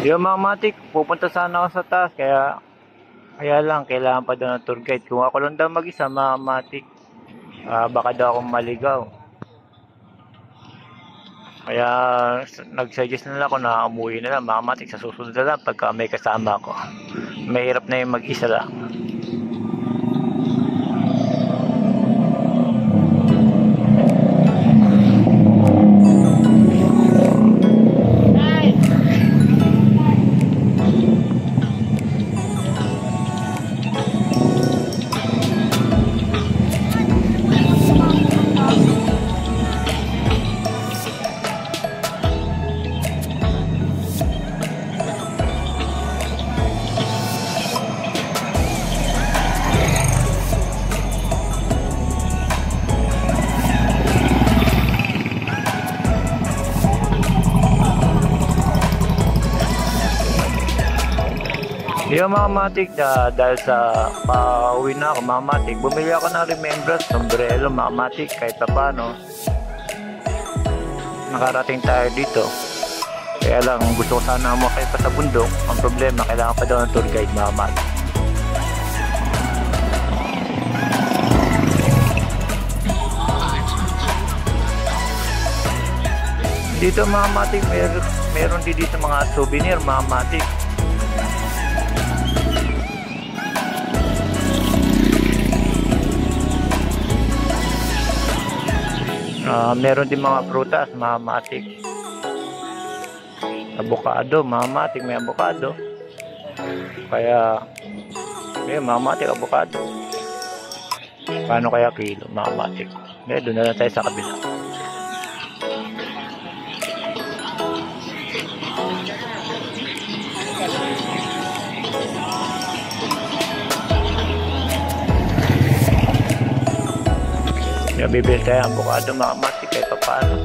Yung mga matik, pupunta sana ako sa taas, kaya lang, kailangan pa daw ng tour guide. Kung ako lang daw mag-isa, mga matik, baka daw akong maligaw. Kaya nag-suggest na lang ako na umuwi na lang, mga matik, sa susunod na lang pagka may kasama ako. Mahirap na yung mag-isa lang. Yung mga matik, dahil sa pauwi na ako mga matik, bumili ako ng remembrance, sombrero mga matik, kahit pa paano nakarating tayo dito. Kaya lang gusto ko sana makay pa sa bundok. Ang problema, kailangan pa daw ng tour guide mga matik. Dito mga matik, meron din dito mga souvenir mga matik. Meron din mga prutas, mga matik. Avocado, mga matik, may avocado. Kaya, mga matik, avocado. Paano kaya kilo, mga matik? Doon na lang tayo sa kabila. Bibili tayo ang avocado mga matik kahit pa paano.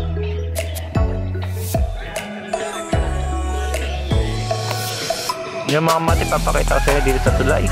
Yung mga matik papakita ko sa inyo dito sa tulay.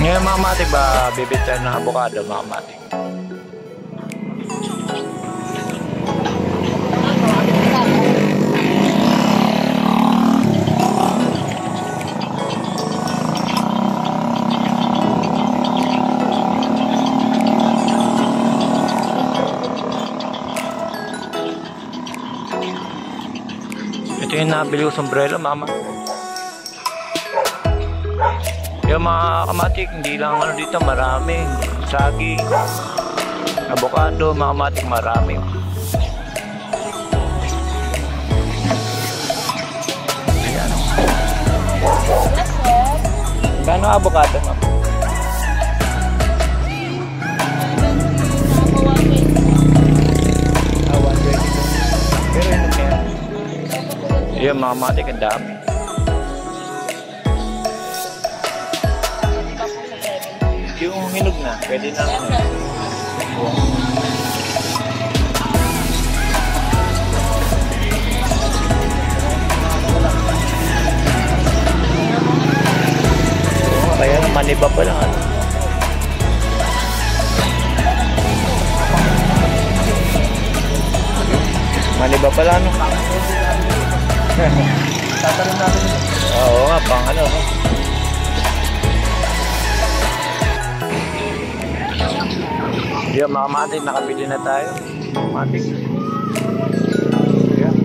Ngayon mga matik ba, bibili tayo ng avocado mga matik. Ito yung nabili ko sombrero mga matik. Yung mga kamatik, hindi lang dito, marami. Saging, avocado, mga kamatik, marami. Ayan. Gano avocado, ma'am? Pero yun kaya. Yung mga kamatik, ang dami. Yung hinog na, pwede na. Kaya maniba pa lang. Maniba pa lang. Tatanong natin. Oo nga, pang ano. Yung mga matik, nakabili na tayo. Matik. Yeah.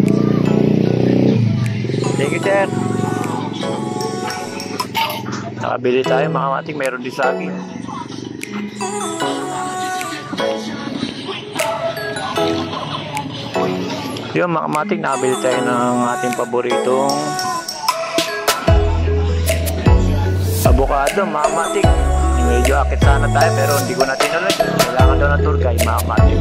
Thank you, sir. Nakabili tayo mga matik, meron din sa akin. Yung mga matik, nakabili tayo ng ating paboritong avocado, mga matik. Medyo akit sana tayo pero hindi ko na tinuloy. Kailangan daw ng tour guide, mga matik.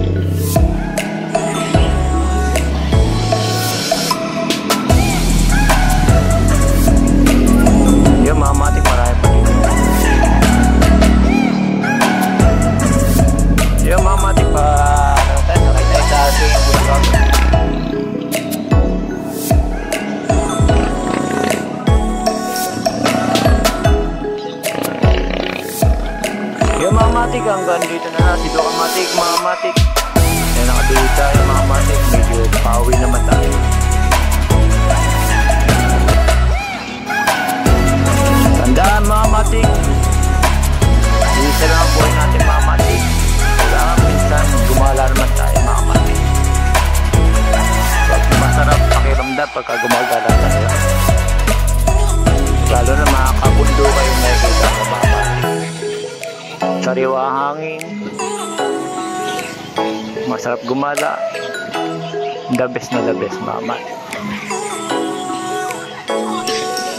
Yung mga matik, marami pa dito. Yung mga matik pa, nakay tayo sa ating bulak. Yung mga matik, hanggang dito na dito ka matik, mga matik. Yan, nakatuloy tayo mga matik, medyo pauwi naman tayo. Tandaan mga matik, isa lang ang buhay natin mga matik. Kailangan minsan gumala naman tayo mga matik. Masarap pakiramdam pagka gumagala tayo. Lalo na makakabundo kayo nakikita mo mga matik. Sariwa hangin, masarap gumala, the best na the best mga matik.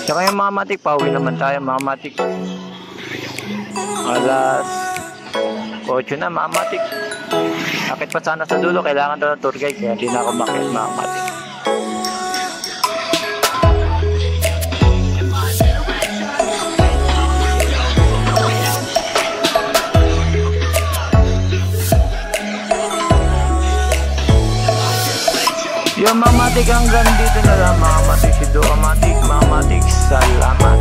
Tsaka yung mga matik, pauwi naman tayo mga matik. Alas 8 na mga matik. Akit pa sana sa dulo, kailangan daw ng tour guide kaya hindi na ako makit mga matik. Yung mga matik, hanggang dito na lang mga matik. Si Doka Matik, mga matik, salamat.